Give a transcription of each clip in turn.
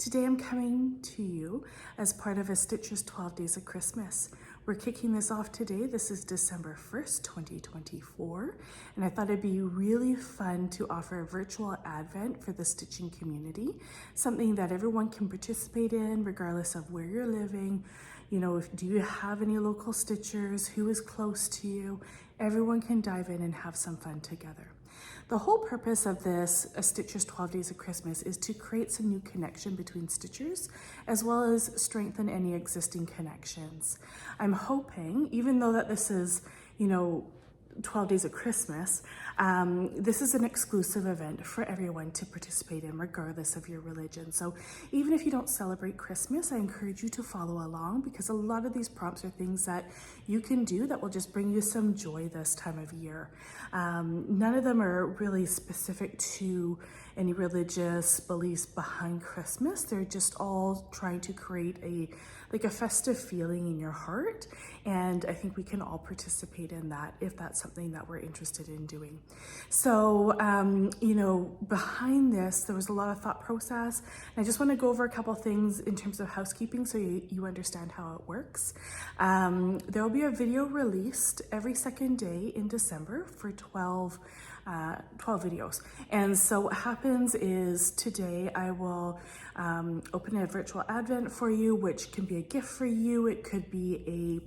Today I'm coming to you as part of a Stitcher's 12 Days of Christmas. We're kicking this off today. This is December 1st, 2024, and I thought it'd be really fun to offer a virtual advent for the stitching community, something that everyone can participate in regardless of where you're living. You know, do you have any local stitchers? Who is close to you? Everyone can dive in and have some fun together. The whole purpose of this Stitcher's 12 Days of Christmas is to create some new connection between stitchers, as well as strengthen any existing connections. I'm hoping, even though that this is, 12 Days of Christmas, this is an exclusive event for everyone to participate in, regardless of your religion. So even if you don't celebrate Christmas, I encourage you to follow along, because a lot of these prompts are things that you can do that will just bring you some joy this time of year. None of them are really specific to any religious beliefs behind Christmas. They're just all trying to create a festive feeling in your heart. And I think we can all participate in that if that's something that we're interested in doing. So, behind this, there was a lot of thought process. And I just want to go over a couple things in terms of housekeeping so you understand how it works. There will be a video released every second day in December for 12 videos. And so what happens is today I will open a virtual advent for you, which can be a gift for you. It could be a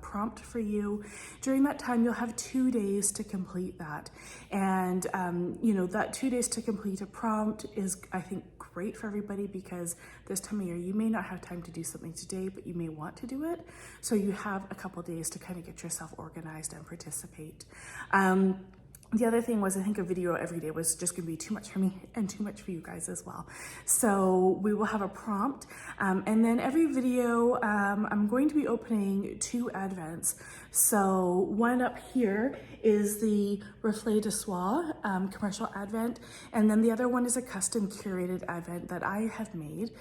prompt for you. During that time, you'll have 2 days to complete that. And, that 2 days to complete a prompt is, I think, great for everybody, because this time of year, you may not have time to do something today, but you may want to do it. So you have a couple days to kind of get yourself organized and participate. The other thing was, I think a video every day was just gonna be too much for me and too much for you guys as well. So we will have a prompt, and then every video, I'm going to be opening 2 advents. So one up here is the Reflets de Soie commercial advent, and then the other one is a custom curated advent that I have made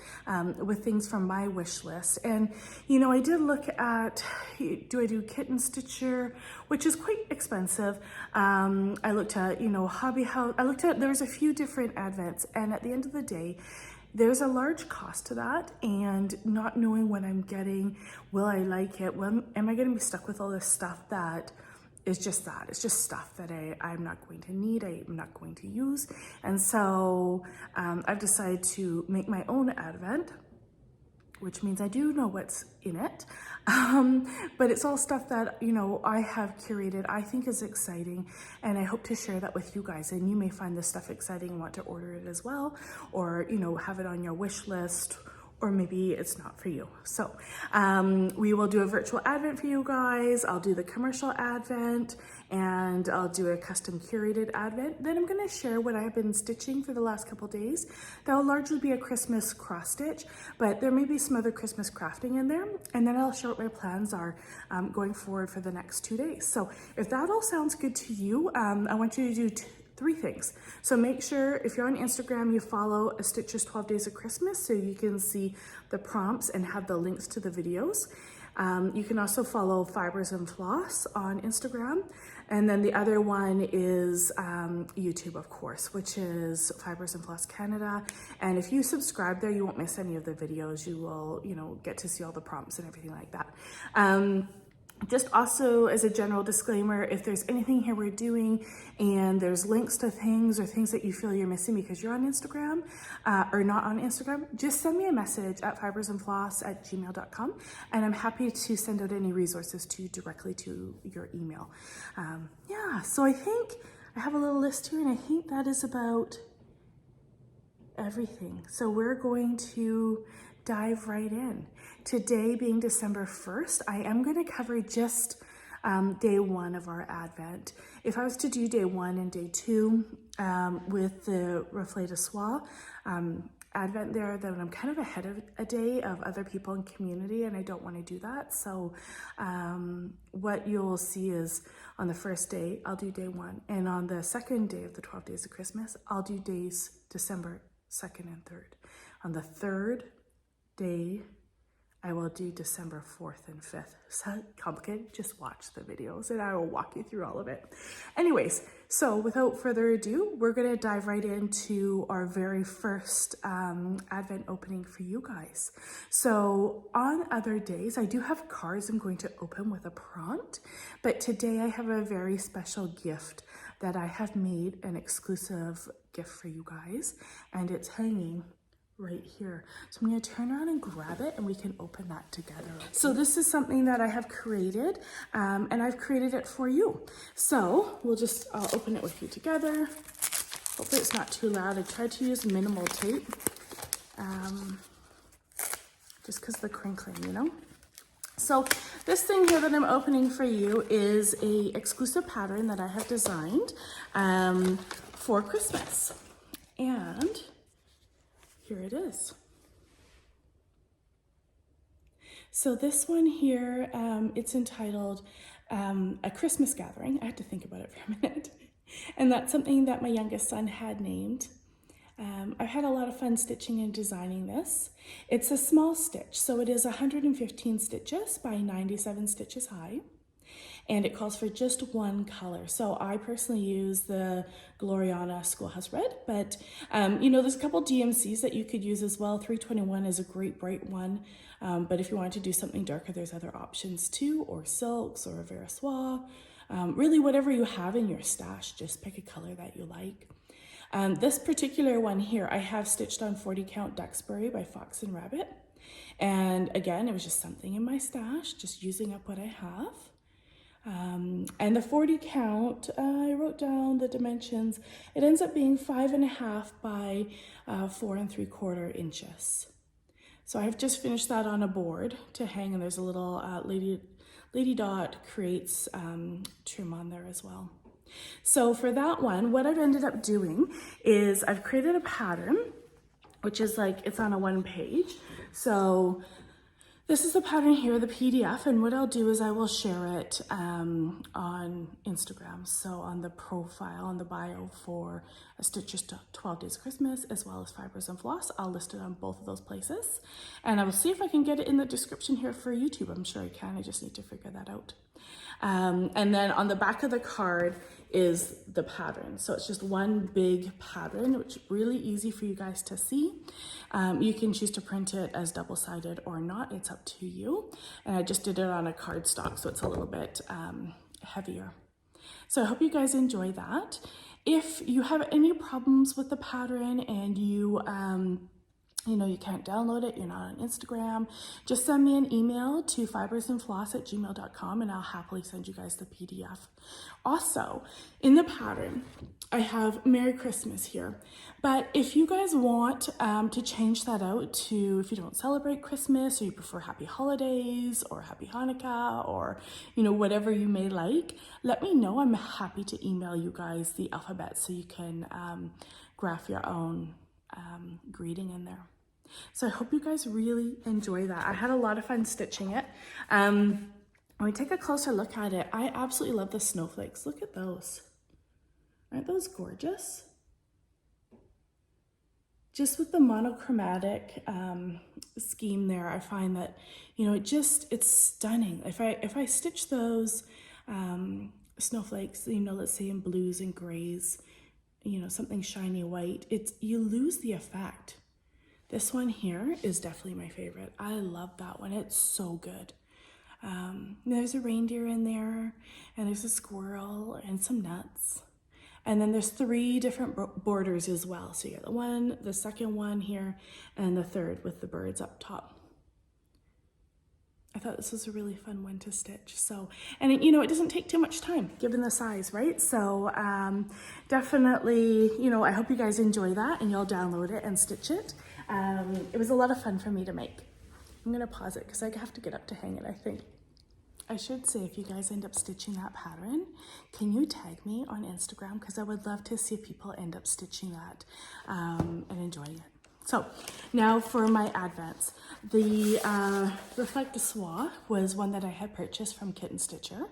with things from my wish list. And I did look at, do I do kitten stitcher, which is quite expensive. I looked at, Hobby House. There was a few different advents, and at the end of the day, there's a large cost to that, and not knowing what I'm getting, will I like it? Am I going to be stuck with all this stuff that is just that? It's just stuff that I'm not going to need, I'm not going to use. And so I've decided to make my own advent, which means I do know what's in it. But it's all stuff that, I have curated, I think is exciting, and I hope to share that with you guys. And you may find this stuff exciting and want to order it as well, or, have it on your wish list, or maybe it's not for you. So we will do a virtual advent for you guys. I'll do the commercial advent, and I'll do a custom curated advent. Then I'm gonna share what I've been stitching for the last couple days. That'll largely be a Christmas cross stitch, but there may be some other Christmas crafting in there. And then I'll share what my plans are going forward for the next 2 days. So if that all sounds good to you, I want you to do 3 things. So make sure, if you're on Instagram, you follow a Stitcher's 12 Days of Christmas so you can see the prompts and have the links to the videos. You can also follow Fibers Floss on Instagram. And then the other one is YouTube, of course, which is Fibers Floss Canada. And if you subscribe there, you won't miss any of the videos. You will, get to see all the prompts and everything like that. Just also as a general disclaimer, if there's anything here we're doing and there's links to things or things that you feel you're missing because you're on Instagram or not on Instagram, just send me a message at fibersandfloss@gmail.com, and I'm happy to send out any resources to you directly to your email. So I think I have a little list here, and I think that is about everything. So we're going to dive right in. Today being December 1st, I am going to cover just day 1 of our Advent. If I was to do day 1 and day 2 with the Reflets de Soie Advent there, then I'm kind of ahead of a day of other people in community, and I don't want to do that. So what you'll see is on the first day, I'll do day 1. And on the second day of the 12 Days of Christmas, I'll do days December 2nd and 3rd. On the third day, I will do December 4th and 5th. So complicated? Just watch the videos and I will walk you through all of it. Anyways, so without further ado, we're gonna dive right into our very first Advent opening for you guys. So on other days, I do have cards I'm going to open with a prompt, but today I have a very special gift that I have made, an exclusive gift for you guys, and it's hanging right here. So I'm going to turn around and grab it and we can open that together. So this is something that I have created and I've created it for you. So I'll open it with you together. Hopefully it's not too loud. I tried to use minimal tape just because the crinkling, you know. So this thing here that I'm opening for you is a exclusive pattern that I have designed for Christmas. And here it is. So this one here, it's entitled A Christmas Gathering. I had to think about it for a minute. And that's something that my youngest son had named. I've had a lot of fun stitching and designing this. It's a small stitch, so it is 115 stitches by 97 stitches high. And it calls for just one color. So I personally use the Gloriana Schoolhouse Red, but you know, there's a couple DMCs that you could use as well. 321 is a great bright one, but if you wanted to do something darker, there's other options too, or silks or a Vera Soie. Really whatever you have in your stash, just pick a color that you like. This particular one here, I have stitched on 40 count Duxbury by Fox and Rabbit. And again, it was just something in my stash, just using up what I have. And the 40 count, I wrote down the dimensions. It ends up being 5.5 by 4 3/4 inches. So I've just finished that on a board to hang, and there's a little Lady Dot Creates trim on there as well. So for that one, what I've ended up doing is I've created a pattern, which is like, it's on a 1 page. So this is the pattern here, the PDF, and what I'll do is I will share it on Instagram. So on the profile, on the bio for A Stitcher's 12 Days of Christmas, as well as Fibers and Floss, I'll list it on both of those places. And I will see if I can get it in the description here for YouTube. I'm sure I can, I just need to figure that out. And then on the back of the card is the pattern. So it's just one big pattern, which is really easy for you guys to see. You can choose to print it as double-sided or not, it's up to you. And I just did it on a cardstock, so it's a little bit heavier. So I hope you guys enjoy that. If you have any problems with the pattern and you know, you can't download it, you're not on Instagram, just send me an email to fibersandfloss@gmail.com and I'll happily send you guys the PDF. Also, in the pattern, I have Merry Christmas here. But if you guys want to change that out to, if you don't celebrate Christmas or you prefer Happy Holidays or Happy Hanukkah or, you know, whatever you may like, let me know. I'm happy to email you guys the alphabet so you can graph your own greeting in there. So I hope you guys really enjoy that. I had a lot of fun stitching it. When we take a closer look at it, I absolutely love the snowflakes. Look at those. Aren't those gorgeous? Just with the monochromatic scheme there, I find that, you know, it's stunning. If I stitch those snowflakes, you know, let's say in blues and grays, you know, something shiny white, you lose the effect. This one here is definitely my favorite. I love that one. It's so good. There's a reindeer in there, and there's a squirrel and some nuts. And then there's 3 different borders as well. So you got the one, the second one here, and the third with the birds up top. I thought this was a really fun one to stitch. So, and it, you know, it doesn't take too much time given the size, right? So definitely, you know, I hope you guys enjoy that and you'll download it and stitch it. It was a lot of fun for me to make. I'm gonna pause it because I have to get up to hang it, I think. I should say, if you guys end up stitching that pattern, can you tag me on Instagram? Because I would love to see if people end up stitching that and enjoying it. So now for my advents. The Reflets de Soie was one that I had purchased from Kitten Stitcher,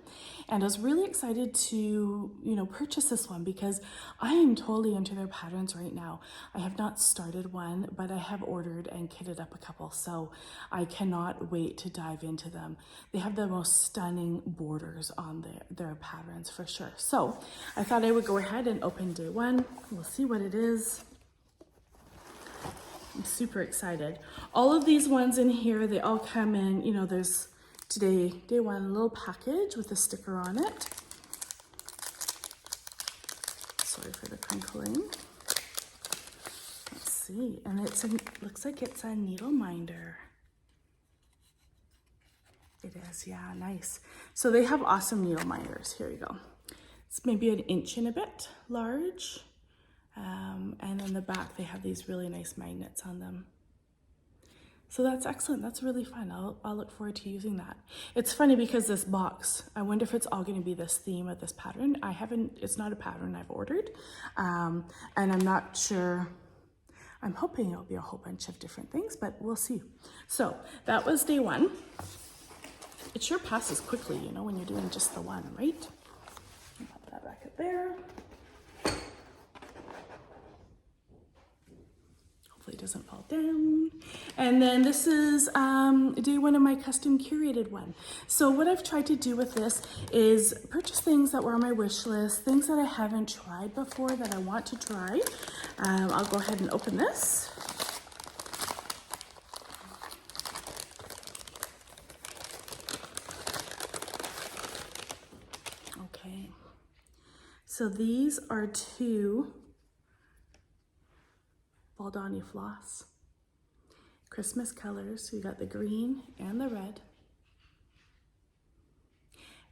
and I was really excited to, purchase this one because I am totally into their patterns right now. I have not started one, but I have ordered and kitted up a couple, so I cannot wait to dive into them. They have the most stunning borders on their patterns for sure. So I thought I would go ahead and open day one. We'll see what it is. I'm super excited. All of these ones in here, they all come in, there's today, day one, a little package with a sticker on it. Sorry for the crinkling. Let's see, and looks like it's a needle minder. It is, yeah, nice. So they have awesome needle minders. Here you go. It's maybe an inch and a bit large. And on the back, they have these really nice magnets on them. So that's excellent. That's really fun. I'll look forward to using that. It's funny because this box, I wonder if it's all going to be this theme of this pattern. It's not a pattern I've ordered. And I'm not sure. I'm hoping it'll be a whole bunch of different things, but we'll see. So that was day one. It sure passes quickly, when you're doing just the one, right? Pop that back up there. Hopefully it doesn't fall down. And then this is day one of my custom curated one. So what I've tried to do with this is purchase things that were on my wish list, things that I haven't tried before that I want to try. I'll go ahead and open this. Okay. So these are two Valdani floss, Christmas colors. So you got the green and the red.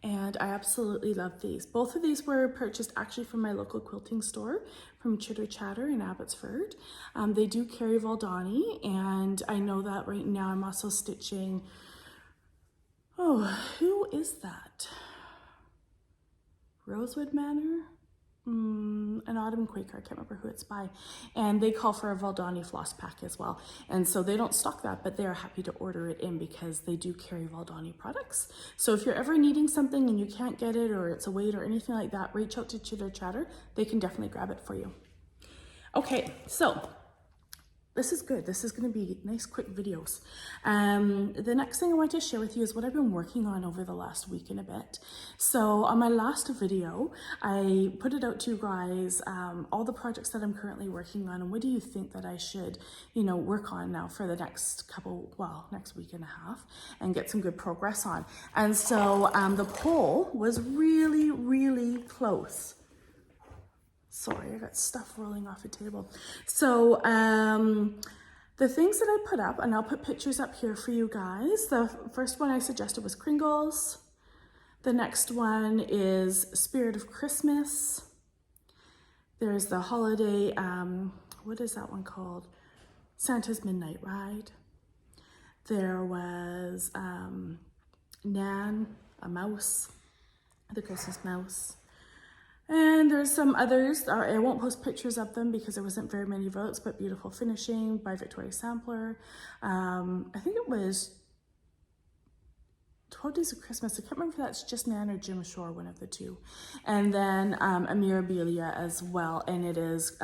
And I absolutely love these. Both of these were purchased actually from my local quilting store, from Chitter Chatter in Abbotsford. They do carry Valdani, and I know that right now I'm also stitching, who is that? Rosewood Manor? An Autumn Quaker, I can't remember who it's by, and they call for a Valdani floss pack as well, and so they don't stock that, but they are happy to order it in because they do carry Valdani products. So if you're ever needing something and you can't get it, or it's a wait or anything like that, reach out to Chitter Chatter. They can definitely grab it for you. Okay, so this is good. This is going to be nice, quick videos. The next thing I want to share with you is what I've been working on over the last week and a bit. So on my last video, I put it out to you guys, all the projects that I'm currently working on, and what do you think that I should, work on now for the next next week and a half, and get some good progress on. And so the poll was really, really close. Sorry, I got stuff rolling off the table. So the things that I put up, and I'll put pictures up here for you guys. The first one I suggested was Kringles. The next one is Spirit of Christmas. There's the holiday, what is that one called? Santa's Midnight Ride. There was Nan, a mouse, the Christmas mouse. And there's some others. I won't post pictures of them because there wasn't very many votes, but Beautiful Finishing by Victoria Sampler. I think it was 12 Days of Christmas. I can't remember if that's just Nan or Jim Shore, one of the two. And then a Mirabilia as well, and it is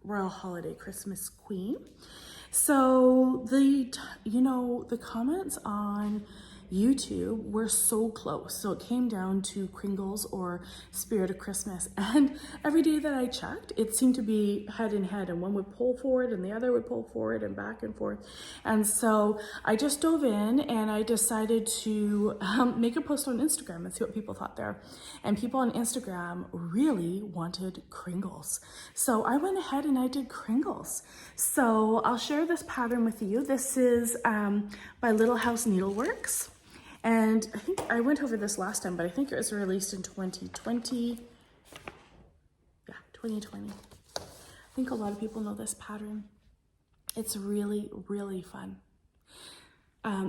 Royal Holiday Christmas Queen. So the comments on YouTube were so close. So it came down to Kringles or Spirit of Christmas. And every day that I checked, it seemed to be head in head, and one would pull forward and the other would pull forward and back and forth. And so I just dove in and I decided to make a post on Instagram and see what people thought there. And people on Instagram really wanted Kringles. So I went ahead and I did Kringles. So I'll share this pattern with you. This is by Little House Needleworks. And I think I went over this last time, but I think it was released in 2020. Yeah, 2020. I think a lot of people know this pattern. It's really, really fun.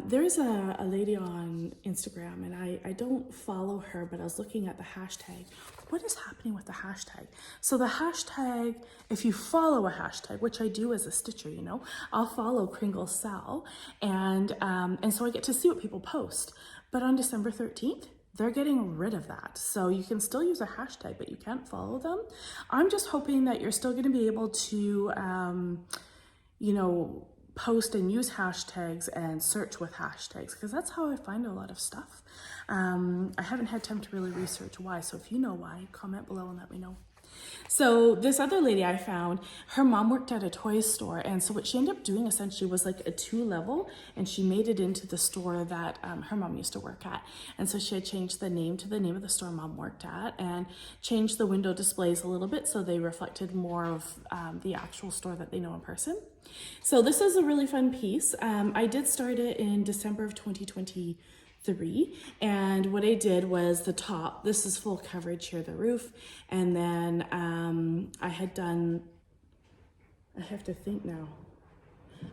There's a lady on Instagram, and I don't follow her, but I was looking at the hashtag. What is happening with the hashtag? So the hashtag, if you follow a hashtag, which I do as a stitcher, you know, I'll follow Kringle Sal, and so I get to see what people post. But on December 13th, they're getting rid of that. So you can still use a hashtag, but you can't follow them. I'm just hoping that you're still going to be able to, you know, post and use hashtags and search with hashtags, because that's how I find a lot of stuff. I haven't had time to really research why, so if you know why, comment below and let me know. So this other lady I found, her mom worked at a toy store, and so what she ended up doing essentially was like a 2-level, and she made it into the store that her mom used to work at. And so she had changed the name to the name of the store mom worked at, and changed the window displays a little bit so they reflected more of the actual store that they know in person. So this is a really fun piece. I did start it in December of 2023, and what I did was the top, this is full coverage here, the roof, and then I had done, I have to think now,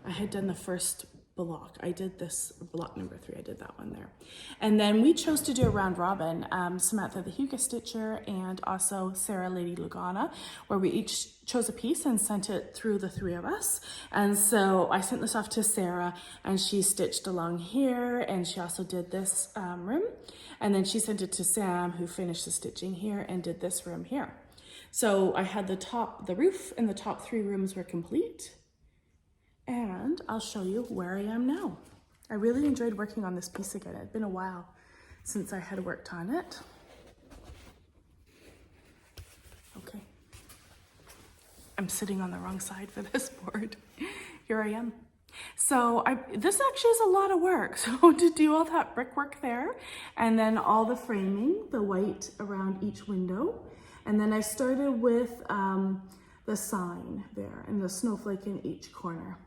I had done the first block. I did this block number 3, I did that one there. And then we chose to do a round robin, Samantha the Huga Stitcher and also Sarah Lady Lugana, where we each chose a piece and sent it through the 3 of us. And so I sent this off to Sarah, and she stitched along here, and she also did this room. And then she sent it to Sam, who finished the stitching here and did this room here. So I had the top, the roof and the top 3 rooms were complete. And I'll show you where I am now. I really enjoyed working on this piece again. It's been a while since I had worked on it. Okay. I'm sitting on the wrong side for this board. Here I am. So this actually is a lot of work. So to do all that brickwork there, and then all the framing, the white around each window. And then I started with the sign there and the snowflake in each corner.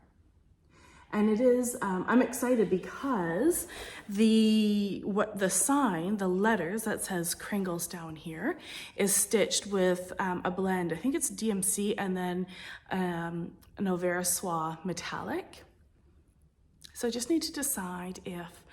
And it is, I'm excited because the sign, the letters that says Kringles down here is stitched with a blend. I think it's DMC and then an Fibers Floss metallic. So I just need to decide if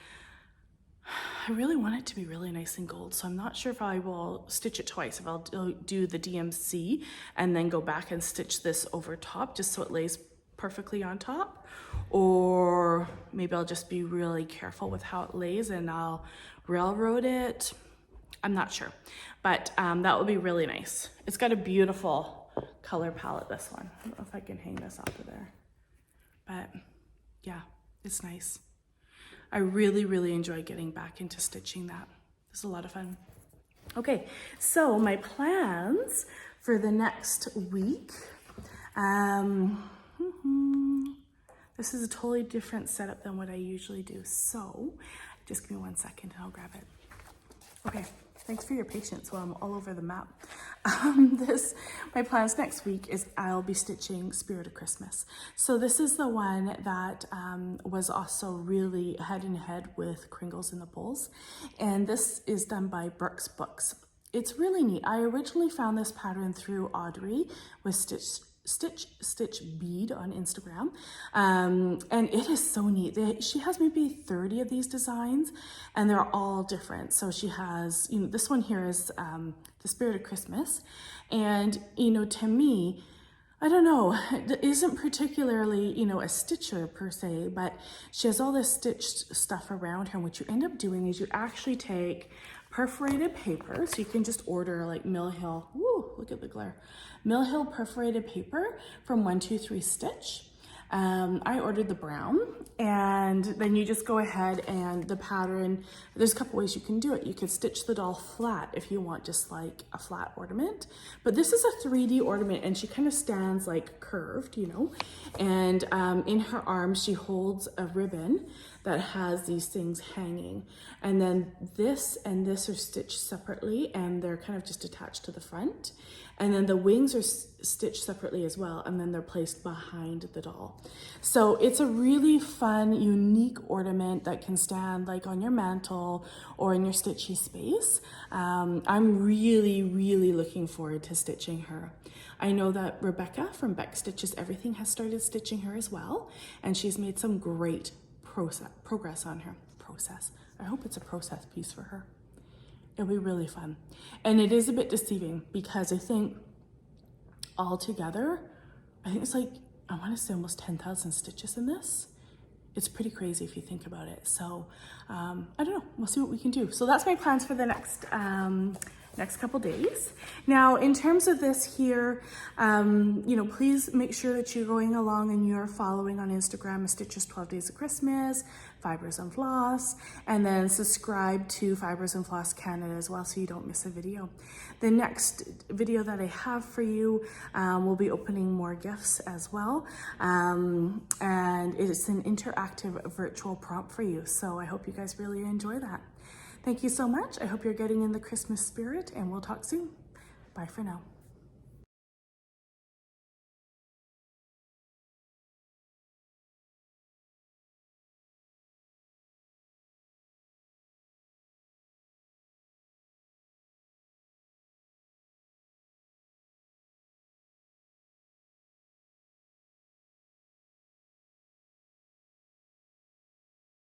I really want it to be really nice and gold. So I'm not sure if I will stitch it twice, if I'll do the DMC and then go back and stitch this over top just so it lays perfectly on top, or maybe I'll just be really careful with how it lays and I'll railroad it. I'm not sure, but that would be really nice. It's got a beautiful color palette, this one. I don't know if I can hang this off of there, but yeah, it's nice. I really, really enjoy getting back into stitching that. It's a lot of fun. Okay, so my plans for the next week. This is a totally different setup than what I usually do. So just give me 1 second and I'll grab it. Okay, thanks for your patience while I'm all over the map. My plans next week is I'll be stitching Spirit of Christmas. So this is the one that was also really head and head with Kringles in the Bowls. And this is done by Brooks Books. It's really neat. I originally found this pattern through Audrey with Stitch Bead on Instagram, and it is so neat. She has maybe 30 of these designs, and they're all different. So she has, you know, this one here is the Spirit of Christmas, and you know, to me, I don't know, it isn't particularly, you know, a stitcher per se, but she has all this stitched stuff around her. And what you end up doing is you actually take perforated paper, so you can just order like Mill Hill, woo, look at the glare, Mill Hill perforated paper from 123 Stitch. I ordered the brown, and then you just go ahead and the pattern, there's a couple ways you can do it. You could stitch the doll flat if you want just like a flat ornament, but this is a 3D ornament and she kind of stands like curved, you know, and in her arms she holds a ribbon that has these things hanging, and then this and this are stitched separately and they're kind of just attached to the front, and then the wings are stitched separately as well, and then they're placed behind the doll. So it's a really fun, unique ornament that can stand like on your mantle or in your stitchy space. I'm really, really looking forward to stitching her. I know that Rebecca from Beck Stitches Everything has started stitching her as well, and she's made some great progress on her. I hope it's a process piece for her. It'll be really fun. And it is a bit deceiving because I think altogether, I think it's like, I want to say almost 10,000 stitches in this. It's pretty crazy if you think about it. So I don't know, we'll see what we can do. So that's my plans for the next couple days. Now, in terms of this here, you know, please make sure that you're going along and you're following on Instagram, Stitches 12 Days of Christmas, Fibers and Floss, and then subscribe to Fibers and Floss Canada as well so you don't miss a video. The next video that I have for you will be opening more gifts as well. And it's an interactive virtual prompt for you. So I hope you guys really enjoy that. Thank you so much. I hope you're getting in the Christmas spirit, and we'll talk soon. Bye for now.